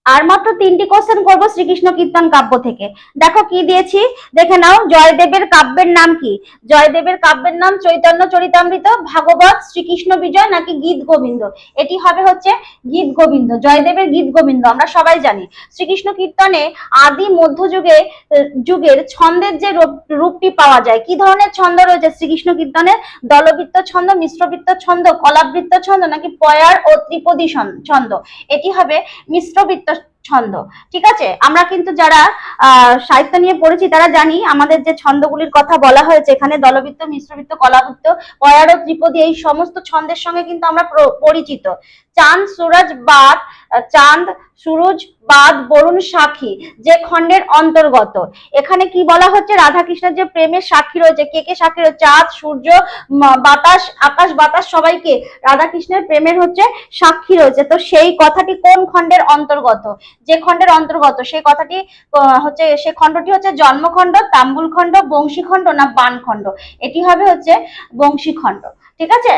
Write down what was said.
আর মাত্র 3টি কোশ্চেন করবো শ্রীকৃষ্ণ কীর্তন কাব্য থেকে। দেখো কি দিয়েছি, দেখে নাও। জয়দেবের কাব্যের নাম কি? জয়দেবের কাব্যের নাম চৈতন্য চরিতামৃত, ভাগবত, শ্রীকৃষ্ণ বিজয় নাকি গীত গোবিন্দ? এটি হবে হচ্ছে গীত গোবিন্দ। জয়দেবের গীত গোবিন্দ আমরা সবাই জানি। শ্রীকৃষ্ণ কীর্তনে আদি মধ্যযুগে যুগের ছন্দের যে রূপটি পাওয়া যায়, কি ধরনের ছন্দ রয়েছে শ্রীকৃষ্ণ কীর্তনে? দলবৃত্ত ছন্দ, মিশ্রবৃত্ত ছন্দ, কলাবৃত্ত ছন্দ নাকি পয়ার ও ত্রিপদী ছন্দ? এটি হবে মিশ্রবৃত্ত ছন্দ। ঠিক আছে, আমরা কিন্তু যারা সাহিত্য নিয়ে পড়েছি তারা জানি আমাদের যে ছন্দগুলির কথা বলা হয়েছে এখানে, দলবৃত্ত, মিশ্রবৃত্ত, কলাবৃত্ত, পয়ার ও ত্রিপদী, এই সমস্ত ছন্দের সঙ্গে কিন্তু আমরা পরিচিত। চাঁদ সুরজ বাদ, চাঁদ সুরজ বাদ বরুণ সাক্ষী যে খণ্ডের অন্তর্গত। এখানে কি বলা হচ্ছে? রাধা কৃষ্ণের যে প্রেমের সাক্ষী রয়েছে, কে কে সাক্ষী রয়েছে? চাঁদ, সূর্য, বাতাস, আকাশ বাতাস সবাইকে রাধা কৃষ্ণের প্রেমের হচ্ছে সাক্ষী রয়েছে। তো সেই কথাটি কোন খণ্ডের অন্তর্গত? যে খণ্ডের অন্তর্গত সেই কথাটি হচ্ছে, সে খণ্ডটি হচ্ছে জন্মখণ্ড, তাম্বুল খণ্ড, বংশী খণ্ড না বান খণ্ড? এটি হবে হচ্ছে বংশী খণ্ড। ঠিক আছে।